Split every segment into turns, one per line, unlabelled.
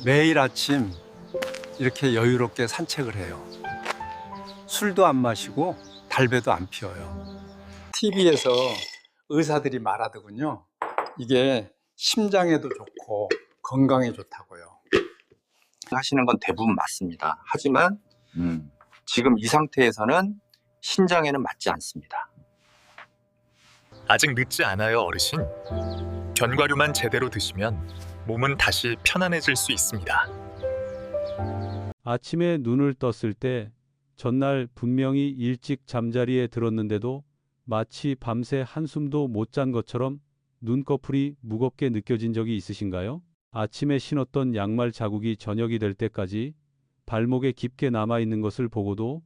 매일 아침 이렇게 여유롭게 산책을 해요. 술도 안 마시고 담배도 안 피워요. TV에서 의사들이 말하더군요. 이게 심장에도 좋고 건강에 좋다고요.
하시는 건 대부분 맞습니다. 하지만 지금 이 상태에서는 신장에는 맞지 않습니다.
아직 늦지 않아요, 어르신. 견과류만 제대로 드시면 몸은 다시 편안해질 수 있습니다.
아침에 눈을 떴을 때 전날 분명히 일찍 잠자리에 들었는데도 마치 밤새 한숨도 못 잔 것처럼 눈꺼풀이 무겁게 느껴진 적이 있으신가요? 아침에 신었던 양말 자국이 저녁이 될 때까지 발목에 깊게 남아있는 것을 보고도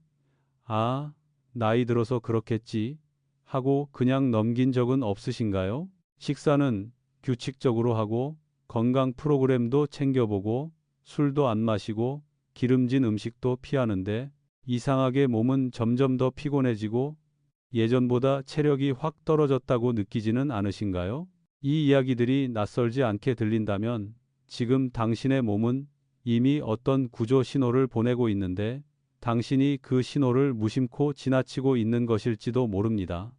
아, 나이 들어서 그렇겠지 하고 그냥 넘긴 적은 없으신가요? 식사는 규칙적으로 하고 건강 프로그램도 챙겨보고 술도 안 마시고 기름진 음식도 피하는데 이상하게 몸은 점점 더 피곤해지고 예전보다 체력이 확 떨어졌다고 느끼지는 않으신가요? 이 이야기들이 낯설지 않게 들린다면 지금 당신의 몸은 이미 어떤 구조 신호를 보내고 있는데 당신이 그 신호를 무심코 지나치고 있는 것일지도 모릅니다.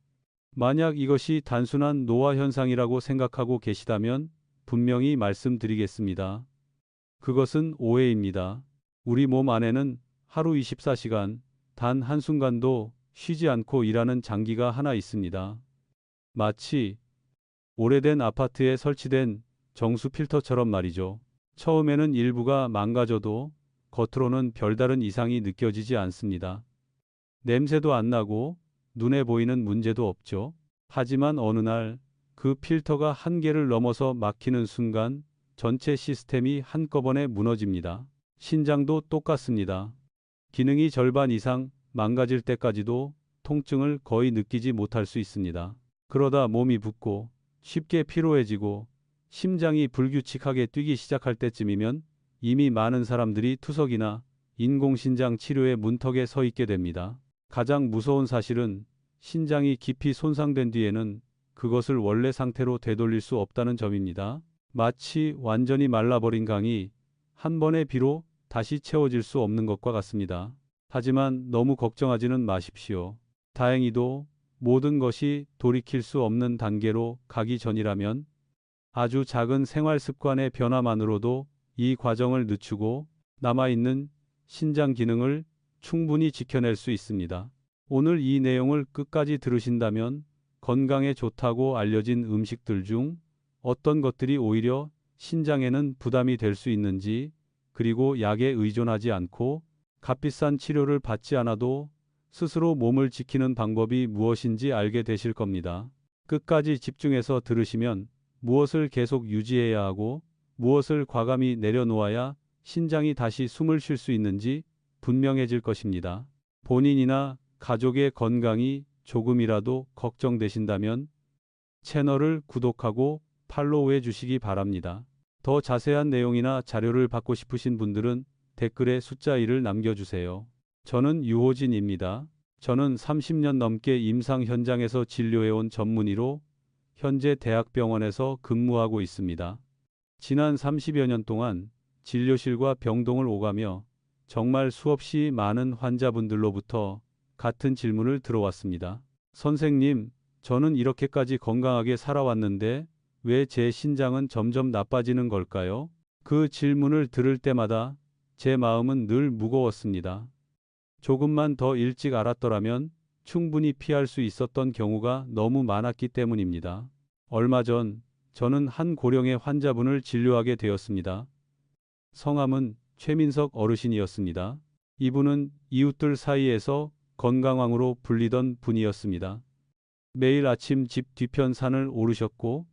만약 이것이 단순한 노화 현상이라고 생각하고 계시다면 분명히 말씀드리겠습니다. 그것은 오해입니다. 우리 몸 안에는 하루 24시간 단 한순간도 쉬지 않고 일하는 장기가 하나 있습니다. 마치 오래된 아파트에 설치된 정수 필터처럼 말이죠. 처음에는 일부가 망가져도 겉으로는 별다른 이상이 느껴지지 않습니다. 냄새도 안 나고 눈에 보이는 문제도 없죠. 하지만 어느 날 그 필터가 한계를 넘어서 막히는 순간 전체 시스템이 한꺼번에 무너집니다. 신장도 똑같습니다. 기능이 절반 이상 망가질 때까지도 통증을 거의 느끼지 못할 수 있습니다. 그러다 몸이 붓고 쉽게 피로해지고 심장이 불규칙하게 뛰기 시작할 때쯤이면 이미 많은 사람들이 투석이나 인공신장 치료의 문턱에 서 있게 됩니다. 가장 무서운 사실은 신장이 깊이 손상된 뒤에는 그것을 원래 상태로 되돌릴 수 없다는 점입니다. 마치 완전히 말라버린 강이 한 번의 비로 다시 채워질 수 없는 것과 같습니다. 하지만 너무 걱정하지는 마십시오. 다행히도 모든 것이 돌이킬 수 없는 단계로 가기 전이라면 아주 작은 생활 습관의 변화만으로도 이 과정을 늦추고 남아있는 신장 기능을 충분히 지켜낼 수 있습니다. 오늘 이 내용을 끝까지 들으신다면 건강에 좋다고 알려진 음식들 중 어떤 것들이 오히려 신장에는 부담이 될 수 있는지, 그리고 약에 의존하지 않고 값비싼 치료를 받지 않아도 스스로 몸을 지키는 방법이 무엇인지 알게 되실 겁니다. 끝까지 집중해서 들으시면 무엇을 계속 유지해야 하고 무엇을 과감히 내려놓아야 신장이 다시 숨을 쉴 수 있는지 분명해질 것입니다. 본인이나 가족의 건강이 조금이라도 걱정되신다면 채널을 구독하고 팔로우해 주시기 바랍니다. 더 자세한 내용이나 자료를 받고 싶으신 분들은 댓글에 숫자 1을 남겨주세요. 저는 유호진입니다. 저는 30년 넘게 임상 현장에서 진료해온 전문의로 현재 대학병원에서 근무하고 있습니다. 지난 30여 년 동안 진료실과 병동을 오가며 정말 수없이 많은 환자분들로부터 같은 질문을 들어왔습니다. 선생님, 저는 이렇게까지 건강하게 살아왔는데 왜 제 신장은 점점 나빠지는 걸까요? 그 질문을 들을 때마다 제 마음은 늘 무거웠습니다. 조금만 더 일찍 알았더라면 충분히 피할 수 있었던 경우가 너무 많았기 때문입니다. 얼마 전 저는 한 고령의 환자분을 진료하게 되었습니다. 성함은 최민석 어르신이었습니다. 이분은 이웃들 사이에서 건강왕으로 불리던 분이었습니다. 매일 아침 집 뒤편 산을 오르셨고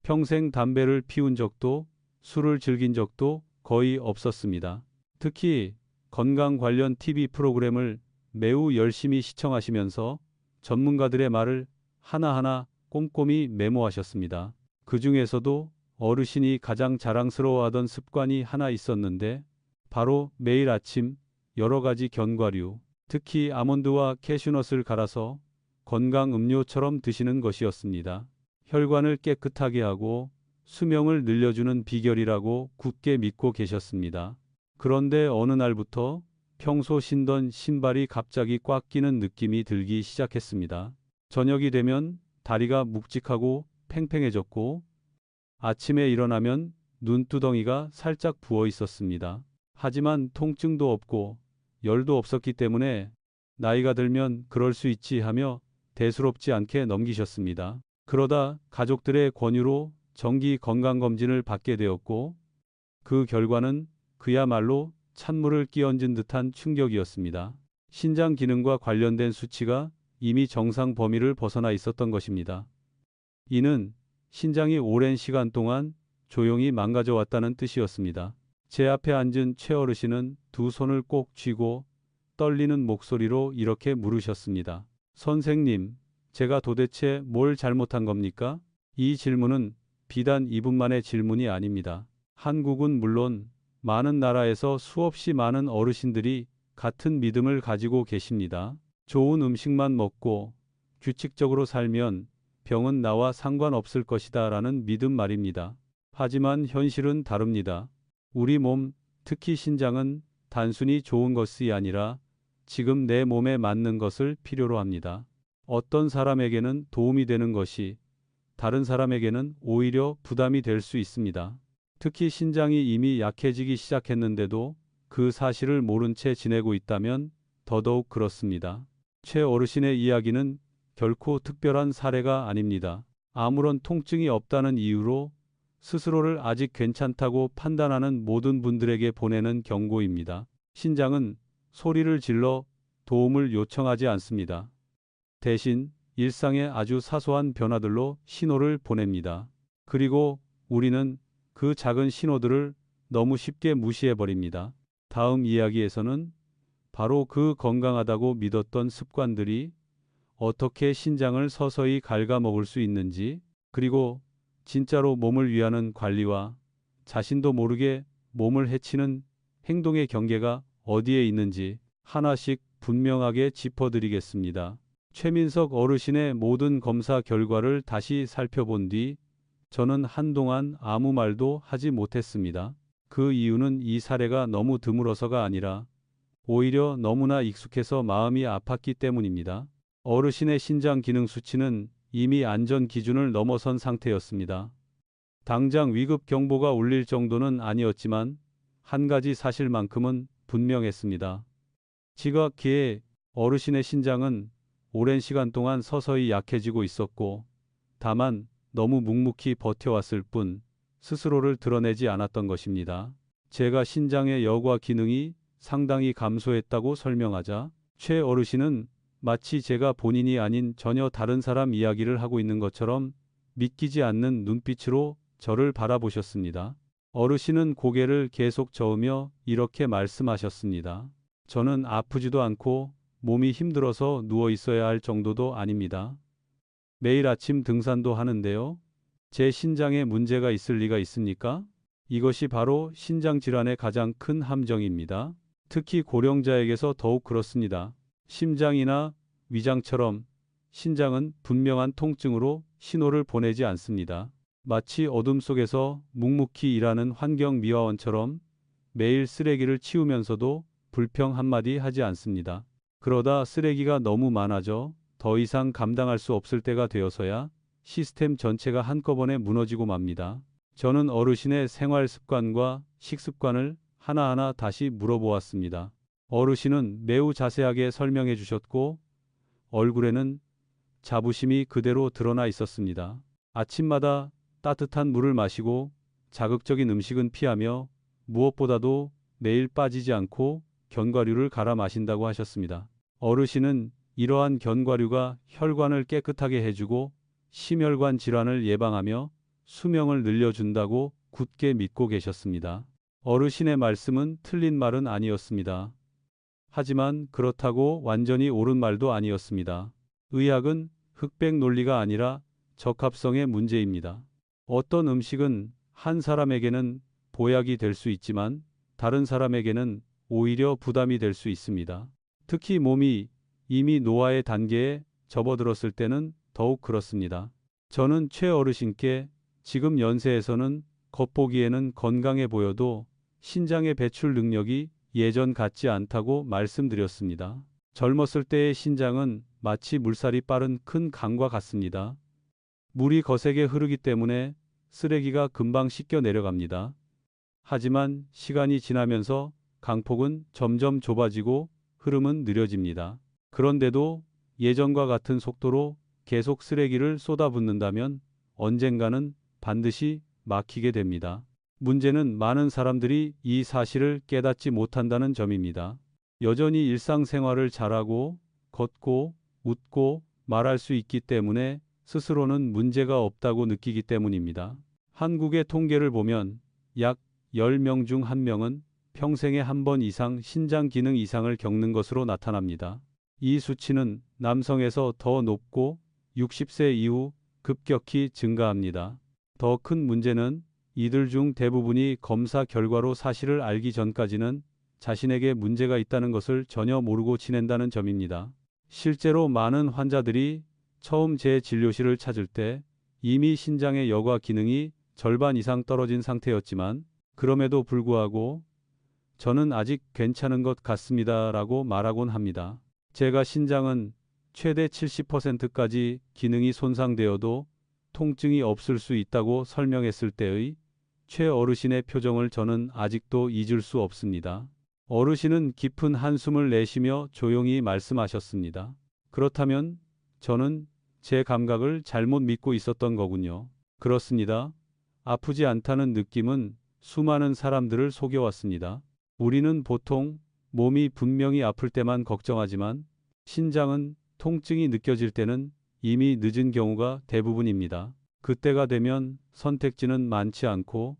평생 담배를 피운 적도 술을 즐긴 적도 거의 없었습니다. 특히 건강 관련 TV 프로그램을 매우 열심히 시청하시면서 전문가들의 말을 하나하나 꼼꼼히 메모하셨습니다. 그 중에서도 어르신이 가장 자랑스러워하던 습관이 하나 있었는데 바로 매일 아침 여러 가지 견과류, 특히 아몬드와 캐슈넛을 갈아서 건강 음료처럼 드시는 것이었습니다. 혈관을 깨끗하게 하고 수명을 늘려주는 비결이라고 굳게 믿고 계셨습니다. 그런데 어느 날부터 평소 신던 신발이 갑자기 꽉 끼는 느낌이 들기 시작했습니다. 저녁이 되면 다리가 묵직하고 팽팽해졌고 아침에 일어나면 눈두덩이가 살짝 부어 있었습니다. 하지만 통증도 없고 열도 없었기 때문에 나이가 들면 그럴 수 있지 하며 대수롭지 않게 넘기셨습니다. 그러다 가족들의 권유로 정기 건강검진을 받게 되었고 그 결과는 그야말로 찬물을 끼얹은 듯한 충격이었습니다. 신장 기능과 관련된 수치가 이미 정상 범위를 벗어나 있었던 것입니다. 이는 신장이 오랜 시간 동안 조용히 망가져 왔다는 뜻이었습니다. 제 앞에 앉은 최 어르신은 두 손을 꼭 쥐고 떨리는 목소리로 이렇게 물으셨습니다. 선생님, 제가 도대체 뭘 잘못한 겁니까? 이 질문은 비단 이분만의 질문이 아닙니다. 한국은 물론 많은 나라에서 수없이 많은 어르신들이 같은 믿음을 가지고 계십니다. 좋은 음식만 먹고 규칙적으로 살면 병은 나와 상관없을 것이다 라는 믿음 말입니다. 하지만 현실은 다릅니다. 우리 몸, 특히 신장은 단순히 좋은 것이 아니라 지금 내 몸에 맞는 것을 필요로 합니다. 어떤 사람에게는 도움이 되는 것이 다른 사람에게는 오히려 부담이 될 수 있습니다. 특히 신장이 이미 약해지기 시작했는데도 그 사실을 모른 채 지내고 있다면 더더욱 그렇습니다. 최 어르신의 이야기는 결코 특별한 사례가 아닙니다. 아무런 통증이 없다는 이유로 스스로를 아직 괜찮다고 판단하는 모든 분들에게 보내는 경고입니다. 신장은 소리를 질러 도움을 요청하지 않습니다. 대신 일상의 아주 사소한 변화들로 신호를 보냅니다. 그리고 우리는 그 작은 신호들을 너무 쉽게 무시해버립니다. 다음 이야기에서는 바로 그 건강하다고 믿었던 습관들이 어떻게 신장을 서서히 갉아먹을 수 있는지, 그리고 진짜로 몸을 위하는 관리와 자신도 모르게 몸을 해치는 행동의 경계가 어디에 있는지 하나씩 분명하게 짚어드리겠습니다. 최민석 어르신의 모든 검사 결과를 다시 살펴본 뒤 저는 한동안 아무 말도 하지 못했습니다. 그 이유는 이 사례가 너무 드물어서가 아니라 오히려 너무나 익숙해서 마음이 아팠기 때문입니다. 어르신의 신장 기능 수치는 이미 안전 기준을 넘어선 상태였습니다. 당장 위급 경보가 울릴 정도는 아니었지만 한 가지 사실만큼은 분명했습니다. 지각기에 어르신의 신장은 오랜 시간 동안 서서히 약해지고 있었고, 다만 너무 묵묵히 버텨왔을 뿐 스스로를 드러내지 않았던 것입니다. 제가 신장의 여과 기능이 상당히 감소했다고 설명하자 최 어르신은 마치 제가 본인이 아닌 전혀 다른 사람 이야기를 하고 있는 것처럼 믿기지 않는 눈빛으로 저를 바라보셨습니다. 어르신은 고개를 계속 저으며 이렇게 말씀하셨습니다. 저는 아프지도 않고 몸이 힘들어서 누워 있어야 할 정도도 아닙니다. 매일 아침 등산도 하는데요. 제 신장에 문제가 있을 리가 있습니까? 이것이 바로 신장 질환의 가장 큰 함정입니다. 특히 고령자에게서 더욱 그렇습니다. 심장이나 위장처럼 신장은 분명한 통증으로 신호를 보내지 않습니다. 마치 어둠 속에서 묵묵히 일하는 환경미화원처럼 매일 쓰레기를 치우면서도 불평 한마디 하지 않습니다. 그러다 쓰레기가 너무 많아져 더 이상 감당할 수 없을 때가 되어서야 시스템 전체가 한꺼번에 무너지고 맙니다. 저는 어르신의 생활 습관과 식습관을 하나하나 다시 물어보았습니다. 어르신은 매우 자세하게 설명해 주셨고 얼굴에는 자부심이 그대로 드러나 있었습니다. 아침마다 따뜻한 물을 마시고 자극적인 음식은 피하며 무엇보다도 매일 빠지지 않고 견과류를 갈아 마신다고 하셨습니다. 어르신은 이러한 견과류가 혈관을 깨끗하게 해주고 심혈관 질환을 예방하며 수명을 늘려준다고 굳게 믿고 계셨습니다. 어르신의 말씀은 틀린 말은 아니었습니다. 하지만 그렇다고 완전히 옳은 말도 아니었습니다. 의학은 흑백 논리가 아니라 적합성의 문제입니다. 어떤 음식은 한 사람에게는 보약이 될 수 있지만 다른 사람에게는 오히려 부담이 될 수 있습니다. 특히 몸이 이미 노화의 단계에 접어들었을 때는 더욱 그렇습니다. 저는 최 어르신께 지금 연세에서는 겉보기에는 건강해 보여도 신장의 배출 능력이 예전 같지 않다고 말씀드렸습니다. 젊었을 때의 신장은 마치 물살이 빠른 큰 강과 같습니다. 물이 거세게 흐르기 때문에 쓰레기가 금방 씻겨 내려갑니다. 하지만 시간이 지나면서 강폭은 점점 좁아지고 흐름은 느려집니다. 그런데도 예전과 같은 속도로 계속 쓰레기를 쏟아붓는다면 언젠가는 반드시 막히게 됩니다. 문제는 많은 사람들이 이 사실을 깨닫지 못한다는 점입니다. 여전히 일상생활을 잘하고 걷고 웃고 말할 수 있기 때문에 스스로는 문제가 없다고 느끼기 때문입니다. 한국의 통계를 보면 약 10명 중 1명은 평생에 한 번 이상 신장 기능 이상을 겪는 것으로 나타납니다. 이 수치는 남성에서 더 높고 60세 이후 급격히 증가합니다. 더 큰 문제는 이들 중 대부분이 검사 결과로 사실을 알기 전까지는 자신에게 문제가 있다는 것을 전혀 모르고 지낸다는 점입니다. 실제로 많은 환자들이 처음 제 진료실을 찾을 때 이미 신장의 여과 기능이 절반 이상 떨어진 상태였지만 그럼에도 불구하고 저는 아직 괜찮은 것 같습니다 라고 말하곤 합니다. 제가 신장은 최대 70%까지 기능이 손상되어도 통증이 없을 수 있다고 설명했을 때의 최 어르신의 표정을 저는 아직도 잊을 수 없습니다. 어르신은 깊은 한숨을 내쉬며 조용히 말씀하셨습니다. 그렇다면 저는 제 감각을 잘못 믿고 있었던 거군요. 그렇습니다. 아프지 않다는 느낌은 수많은 사람들을 속여왔습니다. 우리는 보통 몸이 분명히 아플 때만 걱정하지만 신장은 통증이 느껴질 때는 이미 늦은 경우가 대부분입니다. 그때가 되면 선택지는 많지 않고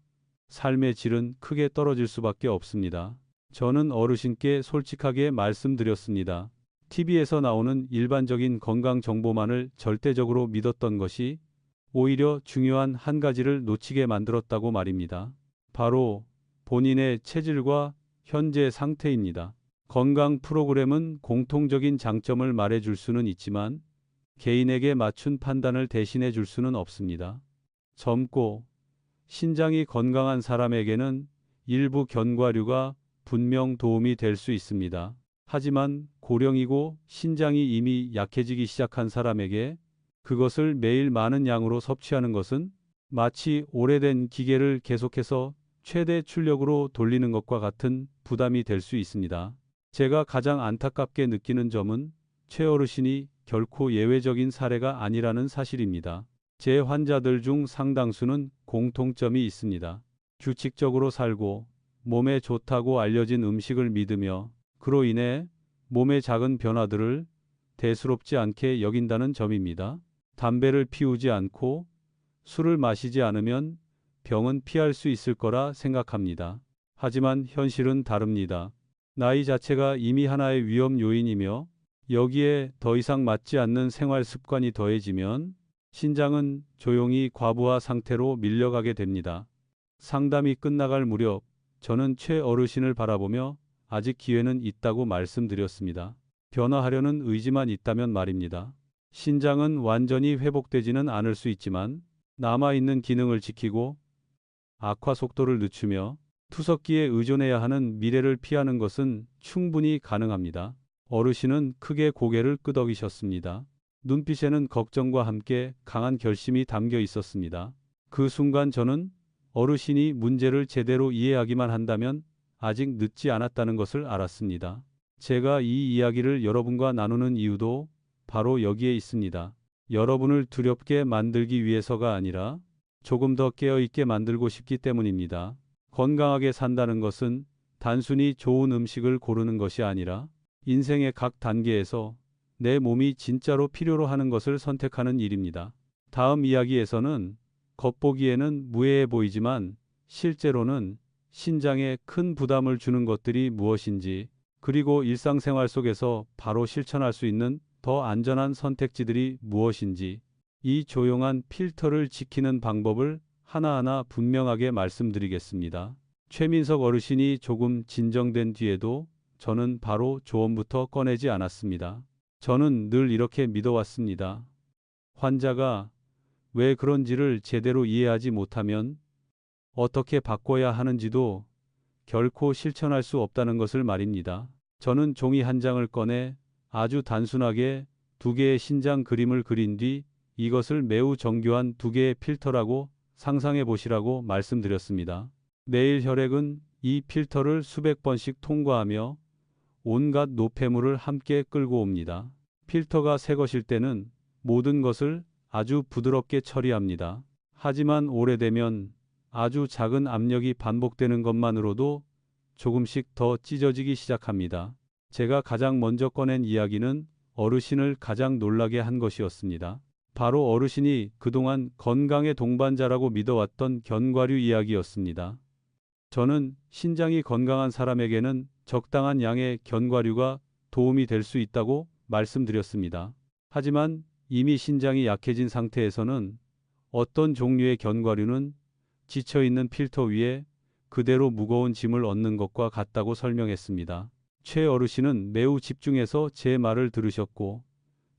삶의 질은 크게 떨어질 수밖에 없습니다. 저는 어르신께 솔직하게 말씀드렸습니다. TV에서 나오는 일반적인 건강 정보만을 절대적으로 믿었던 것이 오히려 중요한 한 가지를 놓치게 만들었다고 말입니다. 바로 본인의 체질과 현재 상태입니다. 건강 프로그램은 공통적인 장점을 말해줄 수는 있지만 개인에게 맞춘 판단을 대신해 줄 수는 없습니다. 젊고 신장이 건강한 사람에게는 일부 견과류가 분명 도움이 될 수 있습니다. 하지만 고령이고 신장이 이미 약해지기 시작한 사람에게 그것을 매일 많은 양으로 섭취하는 것은 마치 오래된 기계를 계속해서 최대 출력으로 돌리는 것과 같은 부담이 될 수 있습니다. 제가 가장 안타깝게 느끼는 점은 최 어르신이 결코 예외적인 사례가 아니라는 사실입니다. 제 환자들 중 상당수는 공통점이 있습니다. 규칙적으로 살고 몸에 좋다고 알려진 음식을 믿으며 그로 인해 몸의 작은 변화들을 대수롭지 않게 여긴다는 점입니다. 담배를 피우지 않고 술을 마시지 않으면 병은 피할 수 있을 거라 생각합니다. 하지만 현실은 다릅니다. 나이 자체가 이미 하나의 위험 요인이며 여기에 더 이상 맞지 않는 생활 습관이 더해지면 신장은 조용히 과부하 상태로 밀려가게 됩니다. 상담이 끝나갈 무렵 저는 최 어르신을 바라보며 아직 기회는 있다고 말씀드렸습니다. 변화하려는 의지만 있다면 말입니다. 신장은 완전히 회복되지는 않을 수 있지만 남아있는 기능을 지키고 악화 속도를 늦추며 투석기에 의존해야 하는 미래를 피하는 것은 충분히 가능합니다. 어르신은 크게 고개를 끄덕이셨습니다. 눈빛에는 걱정과 함께 강한 결심이 담겨 있었습니다. 그 순간 저는 어르신이 문제를 제대로 이해하기만 한다면 아직 늦지 않았다는 것을 알았습니다. 제가 이 이야기를 여러분과 나누는 이유도 바로 여기에 있습니다. 여러분을 두렵게 만들기 위해서가 아니라 조금 더 깨어있게 만들고 싶기 때문입니다. 건강하게 산다는 것은 단순히 좋은 음식을 고르는 것이 아니라 인생의 각 단계에서 내 몸이 진짜로 필요로 하는 것을 선택하는 일입니다. 다음 이야기에서는 겉보기에는 무해해 보이지만 실제로는 신장에 큰 부담을 주는 것들이 무엇인지, 그리고 일상생활 속에서 바로 실천할 수 있는 더 안전한 선택지들이 무엇인지, 이 조용한 필터를 지키는 방법을 하나하나 분명하게 말씀드리겠습니다. 최민석 어르신이 조금 진정된 뒤에도 저는 바로 조언부터 꺼내지 않았습니다. 저는 늘 이렇게 믿어왔습니다. 환자가 왜 그런지를 제대로 이해하지 못하면 어떻게 바꿔야 하는지도 결코 실천할 수 없다는 것을 말입니다. 저는 종이 한 장을 꺼내 아주 단순하게 두 개의 신장 그림을 그린 뒤 이것을 매우 정교한 두 개의 필터라고 상상해 보시라고 말씀드렸습니다. 내일 혈액은 이 필터를 수백 번씩 통과하며 온갖 노폐물을 함께 끌고 옵니다. 필터가 새 것일 때는 모든 것을 아주 부드럽게 처리합니다. 하지만 오래되면 아주 작은 압력이 반복되는 것만으로도 조금씩 더 찢어지기 시작합니다. 제가 가장 먼저 꺼낸 이야기는 어르신을 가장 놀라게 한 것이었습니다. 바로 어르신이 그동안 건강의 동반자라고 믿어왔던 견과류 이야기였습니다. 저는 신장이 건강한 사람에게는 적당한 양의 견과류가 도움이 될 수 있다고 말씀드렸습니다. 하지만 이미 신장이 약해진 상태에서는 어떤 종류의 견과류는 지쳐있는 필터 위에 그대로 무거운 짐을 얻는 것과 같다고 설명했습니다. 최 어르신은 매우 집중해서 제 말을 들으셨고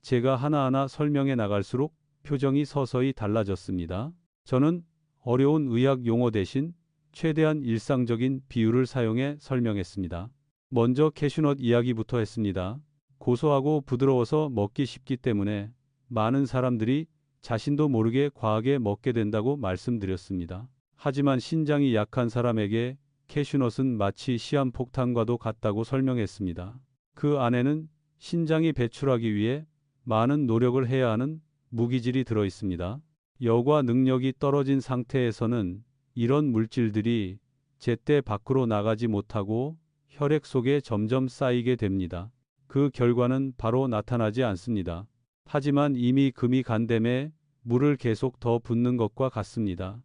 제가 하나하나 설명해 나갈수록 표정이 서서히 달라졌습니다. 저는 어려운 의학 용어 대신 최대한 일상적인 비유를 사용해 설명했습니다. 먼저 캐슈넛 이야기부터 했습니다. 고소하고 부드러워서 먹기 쉽기 때문에 많은 사람들이 자신도 모르게 과하게 먹게 된다고 말씀드렸습니다. 하지만 신장이 약한 사람에게 캐슈넛은 마치 시한폭탄과도 같다고 설명했습니다. 그 안에는 신장이 배출하기 위해 많은 노력을 해야 하는 무기질이 들어 있습니다. 여과 능력이 떨어진 상태에서는 이런 물질들이 제때 밖으로 나가지 못하고 혈액 속에 점점 쌓이게 됩니다. 그 결과는 바로 나타나지 않습니다. 하지만 이미 금이 간댐에 물을 계속 더 붓는 것과 같습니다.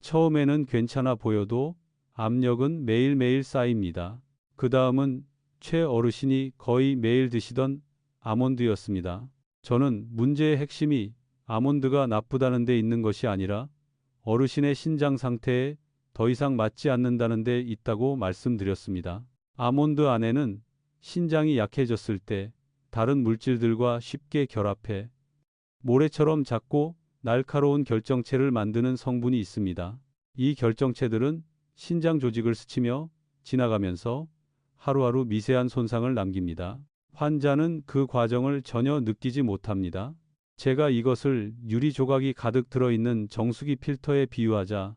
처음에는 괜찮아 보여도 압력은 매일매일 쌓입니다. 그 다음은 최 어르신이 거의 매일 드시던 아몬드였습니다. 저는 문제의 핵심이 아몬드가 나쁘다는 데 있는 것이 아니라 어르신의 신장 상태에 더 이상 맞지 않는다는 데 있다고 말씀드렸습니다. 아몬드 안에는 신장이 약해졌을 때 다른 물질들과 쉽게 결합해 모래처럼 작고 날카로운 결정체를 만드는 성분이 있습니다. 이 결정체들은 신장 조직을 스치며 지나가면서 하루하루 미세한 손상을 남깁니다. 환자는 그 과정을 전혀 느끼지 못합니다. 제가 이것을 유리 조각이 가득 들어있는 정수기 필터에 비유하자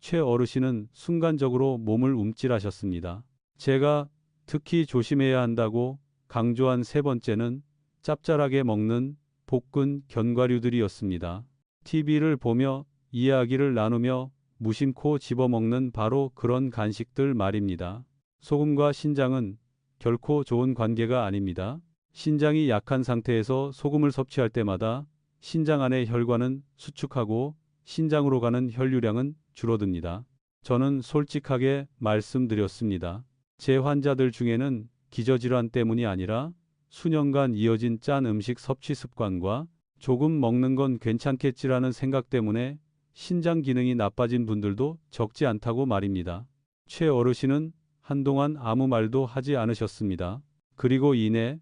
최 어르신은 순간적으로 몸을 움찔하셨습니다. 제가 특히 조심해야 한다고 강조한 세 번째는 짭짤하게 먹는 볶은 견과류들이었습니다. TV를 보며 이야기를 나누며 무심코 집어먹는 바로 그런 간식들 말입니다. 소금과 신장은 결코 좋은 관계가 아닙니다. 신장이 약한 상태에서 소금을 섭취할 때마다 신장 안의 혈관은 수축하고 신장으로 가는 혈류량은 줄어듭니다. 저는 솔직하게 말씀드렸습니다. 제 환자들 중에는 기저질환 때문이 아니라 수년간 이어진 짠 음식 섭취 습관과 조금 먹는 건 괜찮겠지라는 생각 때문에 신장 기능이 나빠진 분들도 적지 않다고 말입니다. 최 어르신은 한동안 아무 말도 하지 않으셨습니다. 그리고 이내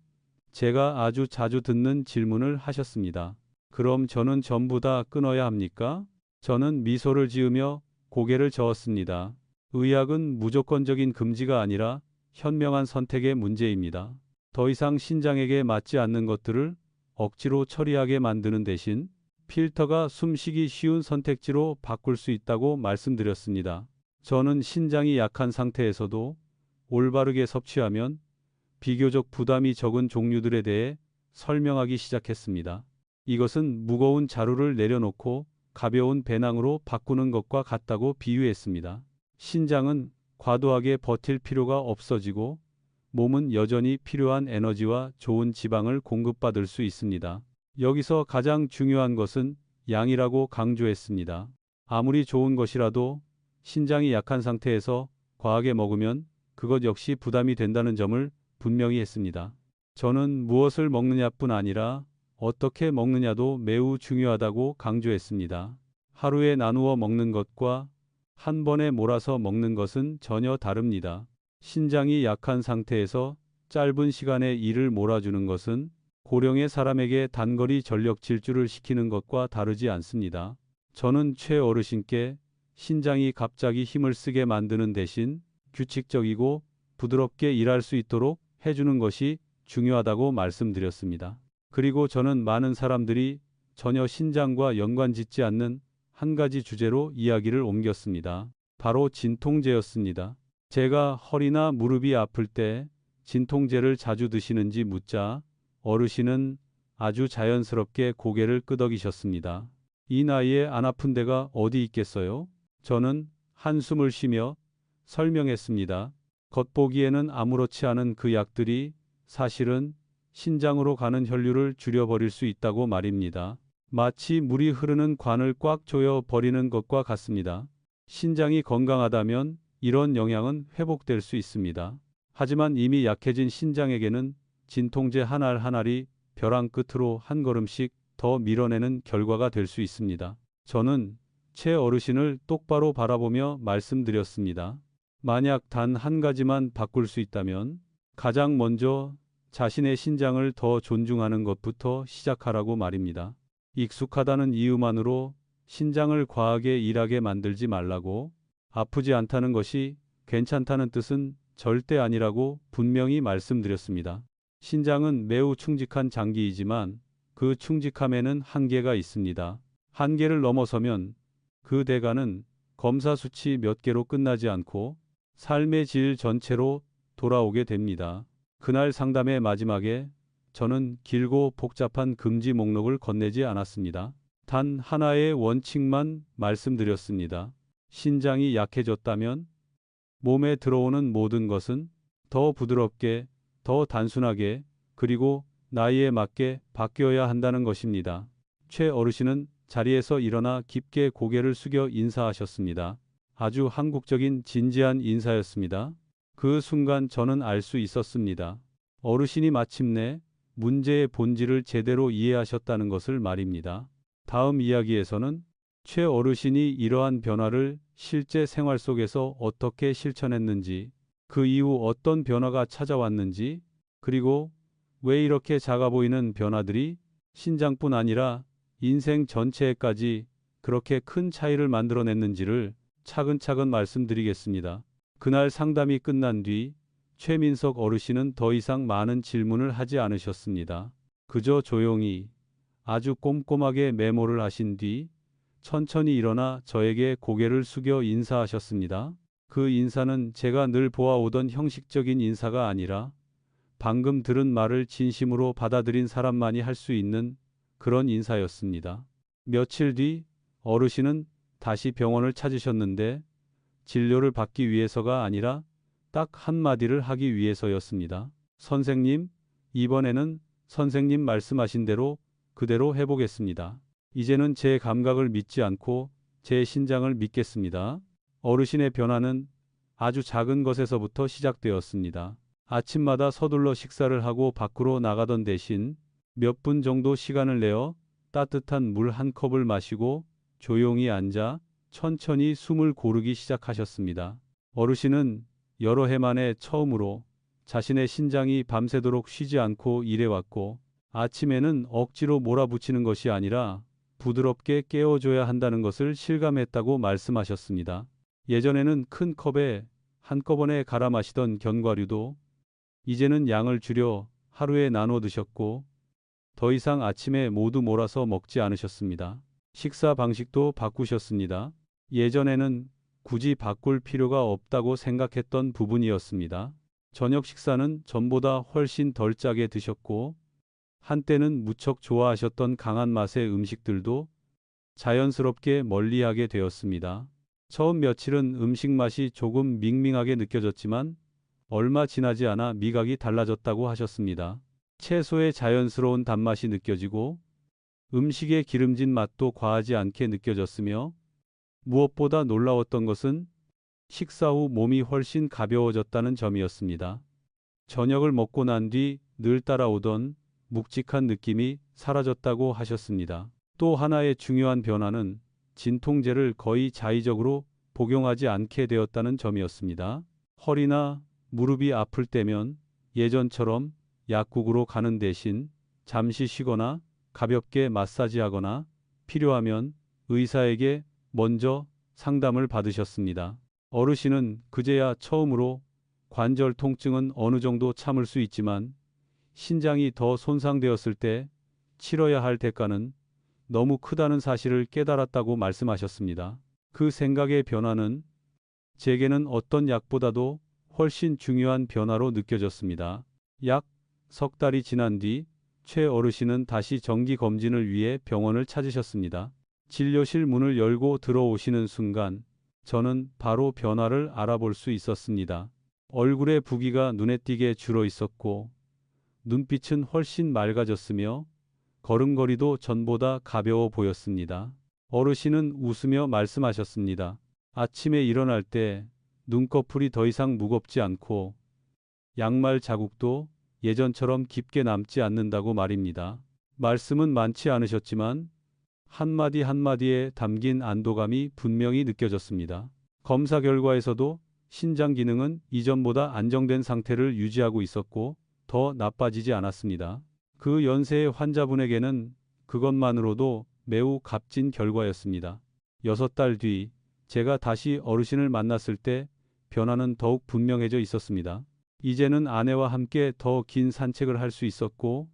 제가 아주 자주 듣는 질문을 하셨습니다. 그럼 저는 전부 다 끊어야 합니까? 저는 미소를 지으며 고개를 저었습니다. 의학은 무조건적인 금지가 아니라 현명한 선택의 문제입니다. 더 이상 신장에게 맞지 않는 것들을 억지로 처리하게 만드는 대신 필터가 숨쉬기 쉬운 선택지로 바꿀 수 있다고 말씀드렸습니다. 저는 신장이 약한 상태에서도 올바르게 섭취하면 비교적 부담이 적은 종류들에 대해 설명하기 시작했습니다. 이것은 무거운 자루를 내려놓고 가벼운 배낭으로 바꾸는 것과 같다고 비유했습니다. 신장은 과도하게 버틸 필요가 없어지고 몸은 여전히 필요한 에너지와 좋은 지방을 공급받을 수 있습니다. 여기서 가장 중요한 것은 양이라고 강조했습니다. 아무리 좋은 것이라도 신장이 약한 상태에서 과하게 먹으면 그것 역시 부담이 된다는 점을 분명히 했습니다. 저는 무엇을 먹느냐뿐 아니라 어떻게 먹느냐도 매우 중요하다고 강조했습니다. 하루에 나누어 먹는 것과 한 번에 몰아서 먹는 것은 전혀 다릅니다. 신장이 약한 상태에서 짧은 시간에 이를 몰아주는 것은 고령의 사람에게 단거리 전력 질주를 시키는 것과 다르지 않습니다. 저는 최 어르신께 신장이 갑자기 힘을 쓰게 만드는 대신 규칙적이고 부드럽게 일할 수 있도록 해주는 것이 중요하다고 말씀드렸습니다. 그리고 저는 많은 사람들이 전혀 신장과 연관짓지 않는 한 가지 주제로 이야기를 옮겼습니다. 바로 진통제였습니다. 제가 허리나 무릎이 아플 때 진통제를 자주 드시는지 묻자 어르신은 아주 자연스럽게 고개를 끄덕이셨습니다. 이 나이에 안 아픈 데가 어디 있겠어요? 저는 한숨을 쉬며 설명했습니다. 겉보기에는 아무렇지 않은 그 약들이 사실은 신장으로 가는 혈류를 줄여버릴 수 있다고 말입니다. 마치 물이 흐르는 관을 꽉 조여 버리는 것과 같습니다. 신장이 건강하다면 이런 영향은 회복될 수 있습니다. 하지만 이미 약해진 신장에게는 진통제 한 알 한 알이 벼랑 끝으로 한 걸음씩 더 밀어내는 결과가 될 수 있습니다. 저는 최 어르신을 똑바로 바라보며 말씀드렸습니다. 만약 단 한 가지만 바꿀 수 있다면 가장 먼저 자신의 신장을 더 존중하는 것부터 시작하라고 말입니다. 익숙하다는 이유만으로 신장을 과하게 일하게 만들지 말라고, 아프지 않다는 것이 괜찮다는 뜻은 절대 아니라고 분명히 말씀드렸습니다. 신장은 매우 충직한 장기이지만 그 충직함에는 한계가 있습니다. 한계를 넘어서면 그 대가는 검사 수치 몇 개로 끝나지 않고 삶의 질 전체로 돌아오게 됩니다. 그날 상담의 마지막에 저는 길고 복잡한 금지 목록을 건네지 않았습니다. 단 하나의 원칙만 말씀드렸습니다. 신장이 약해졌다면 몸에 들어오는 모든 것은 더 부드럽게, 더 단순하게, 그리고 나이에 맞게 바뀌어야 한다는 것입니다. 최 어르신은 자리에서 일어나 깊게 고개를 숙여 인사하셨습니다. 아주 한국적인 진지한 인사였습니다. 그 순간 저는 알 수 있었습니다. 어르신이 마침내 문제의 본질을 제대로 이해하셨다는 것을 말입니다. 다음 이야기에서는 최 어르신이 이러한 변화를 실제 생활 속에서 어떻게 실천했는지, 그 이후 어떤 변화가 찾아왔는지, 그리고 왜 이렇게 작아 보이는 변화들이 신장뿐 아니라 인생 전체에까지 그렇게 큰 차이를 만들어냈는지를 차근차근 말씀드리겠습니다. 그날 상담이 끝난 뒤 최민석 어르신은 더 이상 많은 질문을 하지 않으셨습니다. 그저 조용히 아주 꼼꼼하게 메모를 하신 뒤 천천히 일어나 저에게 고개를 숙여 인사하셨습니다. 그 인사는 제가 늘 보아오던 형식적인 인사가 아니라 방금 들은 말을 진심으로 받아들인 사람만이 할 수 있는 그런 인사였습니다. 며칠 뒤 어르신은 다시 병원을 찾으셨는데 진료를 받기 위해서가 아니라 딱 한마디를 하기 위해서였습니다. 선생님, 이번에는 선생님 말씀하신 대로 그대로 해보겠습니다. 이제는 제 감각을 믿지 않고 제 신장을 믿겠습니다. 어르신의 변화는 아주 작은 것에서부터 시작되었습니다. 아침마다 서둘러 식사를 하고 밖으로 나가던 대신 몇 분 정도 시간을 내어 따뜻한 물 한 컵을 마시고 조용히 앉아 천천히 숨을 고르기 시작하셨습니다. 어르신은 여러 해 만에 처음으로 자신의 신장이 밤새도록 쉬지 않고 일해왔고, 아침에는 억지로 몰아붙이는 것이 아니라 부드럽게 깨워줘야 한다는 것을 실감했다고 말씀하셨습니다. 예전에는 큰 컵에 한꺼번에 갈아 마시던 견과류도 이제는 양을 줄여 하루에 나눠 드셨고, 더 이상 아침에 모두 몰아서 먹지 않으셨습니다. 식사 방식도 바꾸셨습니다. 예전에는 굳이 바꿀 필요가 없다고 생각했던 부분이었습니다. 저녁 식사는 전보다 훨씬 덜 짜게 드셨고, 한때는 무척 좋아하셨던 강한 맛의 음식들도 자연스럽게 멀리하게 되었습니다. 처음 며칠은 음식 맛이 조금 밍밍하게 느껴졌지만 얼마 지나지 않아 미각이 달라졌다고 하셨습니다. 채소의 자연스러운 단맛이 느껴지고 음식의 기름진 맛도 과하지 않게 느껴졌으며, 무엇보다 놀라웠던 것은 식사 후 몸이 훨씬 가벼워졌다는 점이었습니다. 저녁을 먹고 난 뒤 늘 따라오던 묵직한 느낌이 사라졌다고 하셨습니다. 또 하나의 중요한 변화는 진통제를 거의 자의적으로 복용하지 않게 되었다는 점이었습니다. 허리나 무릎이 아플 때면 예전처럼 약국으로 가는 대신 잠시 쉬거나 가볍게 마사지하거나 필요하면 의사에게 먼저 상담을 받으셨습니다. 어르신은 그제야 처음으로 관절 통증은 어느 정도 참을 수 있지만 신장이 더 손상되었을 때 치러야 할 대가는 너무 크다는 사실을 깨달았다고 말씀하셨습니다. 그 생각의 변화는 제게는 어떤 약보다도 훨씬 중요한 변화로 느껴졌습니다. 약 석 달이 지난 뒤 최 어르신은 다시 정기 검진을 위해 병원을 찾으셨습니다. 진료실 문을 열고 들어오시는 순간 저는 바로 변화를 알아볼 수 있었습니다. 얼굴의 부기가 눈에 띄게 줄어 있었고 눈빛은 훨씬 맑아졌으며 걸음걸이도 전보다 가벼워 보였습니다. 어르신은 웃으며 말씀하셨습니다. 아침에 일어날 때 눈꺼풀이 더 이상 무겁지 않고 양말 자국도 예전처럼 깊게 남지 않는다고 말입니다. 말씀은 많지 않으셨지만 한마디 한마디에 담긴 안도감이 분명히 느껴졌습니다. 검사 결과에서도 신장 기능은 이전보다 안정된 상태를 유지하고 있었고 더 나빠지지 않았습니다. 그 연세의 환자분에게는 그것만으로도 매우 값진 결과였습니다. 6달 뒤 제가 다시 어르신을 만났을 때 변화는 더욱 분명해져 있었습니다. 이제는 아내와 함께 더 긴 산책을 할 수 있었고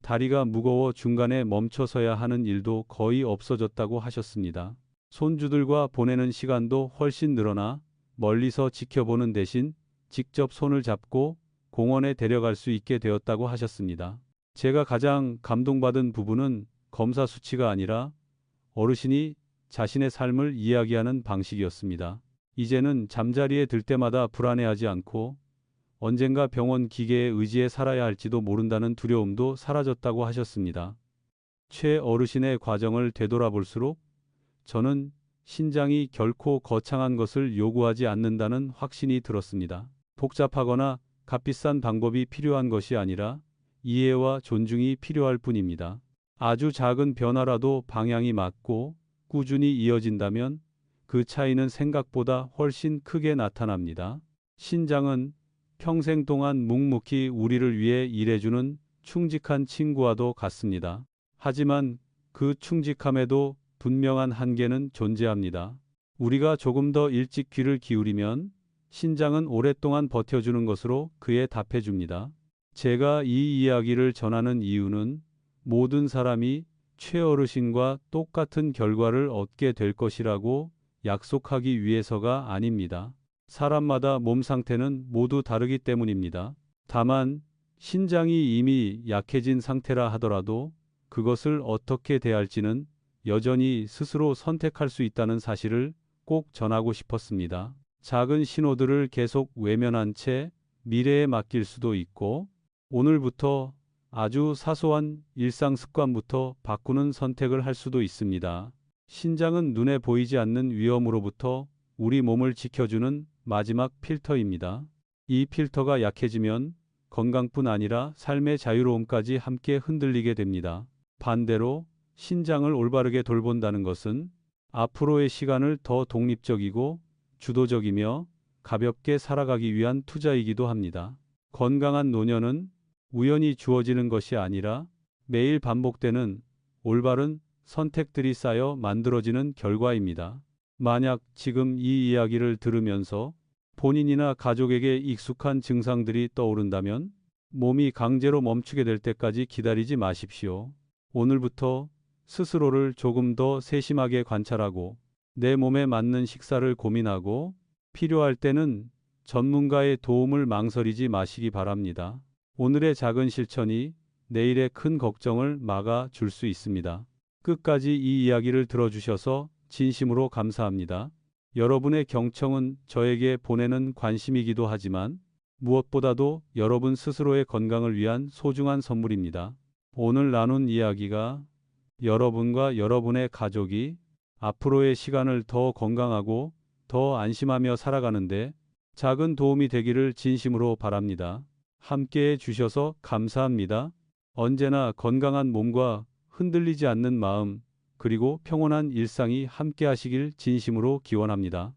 다리가 무거워 중간에 멈춰서야 하는 일도 거의 없어졌다고 하셨습니다. 손주들과 보내는 시간도 훨씬 늘어나 멀리서 지켜보는 대신 직접 손을 잡고 공원에 데려갈 수 있게 되었다고 하셨습니다. 제가 가장 감동받은 부분은 검사 수치가 아니라 어르신이 자신의 삶을 이야기하는 방식이었습니다. 이제는 잠자리에 들 때마다 불안해하지 않고 언젠가 병원 기계에 의지해 살아야 할지도 모른다는 두려움도 사라졌다고 하셨습니다. 최 어르신의 과정을 되돌아볼수록 저는 신장이 결코 거창한 것을 요구하지 않는다는 확신이 들었습니다. 복잡하거나 값비싼 방법이 필요한 것이 아니라 이해와 존중이 필요할 뿐입니다. 아주 작은 변화라도 방향이 맞고 꾸준히 이어진다면 그 차이는 생각보다 훨씬 크게 나타납니다. 신장은 평생 동안 묵묵히 우리를 위해 일해주는 충직한 친구와도 같습니다. 하지만 그 충직함에도 분명한 한계는 존재합니다. 우리가 조금 더 일찍 귀를 기울이면 신장은 오랫동안 버텨주는 것으로 그에 답해줍니다. 제가 이 이야기를 전하는 이유는 모든 사람이 최어르신과 똑같은 결과를 얻게 될 것이라고 약속하기 위해서가 아닙니다. 사람마다 몸 상태는 모두 다르기 때문입니다. 다만 신장이 이미 약해진 상태라 하더라도 그것을 어떻게 대할지는 여전히 스스로 선택할 수 있다는 사실을 꼭 전하고 싶었습니다. 작은 신호들을 계속 외면한 채 미래에 맡길 수도 있고 오늘부터 아주 사소한 일상 습관부터 바꾸는 선택을 할 수도 있습니다. 신장은 눈에 보이지 않는 위험으로부터 우리 몸을 지켜주는 마지막 필터입니다. 이 필터가 약해지면 건강뿐 아니라 삶의 자유로움까지 함께 흔들리게 됩니다. 반대로 신장을 올바르게 돌본다는 것은 앞으로의 시간을 더 독립적이고 주도적이며 가볍게 살아가기 위한 투자이기도 합니다. 건강한 노년은 우연히 주어지는 것이 아니라 매일 반복되는 올바른 선택들이 쌓여 만들어지는 결과입니다. 만약 지금 이 이야기를 들으면서 본인이나 가족에게 익숙한 증상들이 떠오른다면 몸이 강제로 멈추게 될 때까지 기다리지 마십시오. 오늘부터 스스로를 조금 더 세심하게 관찰하고 내 몸에 맞는 식사를 고민하고 필요할 때는 전문가의 도움을 망설이지 마시기 바랍니다. 오늘의 작은 실천이 내일의 큰 걱정을 막아 줄 수 있습니다. 끝까지 이 이야기를 들어주셔서 진심으로 감사합니다. 여러분의 경청은 저에게 보내는 관심이기도 하지만 무엇보다도 여러분 스스로의 건강을 위한 소중한 선물입니다. 오늘 나눈 이야기가 여러분과 여러분의 가족이 앞으로의 시간을 더 건강하고 더 안심하며 살아가는데 작은 도움이 되기를 진심으로 바랍니다. 함께해 주셔서 감사합니다. 언제나 건강한 몸과 흔들리지 않는 마음, 그리고 평온한 일상이 함께 하시길 진심으로 기원합니다.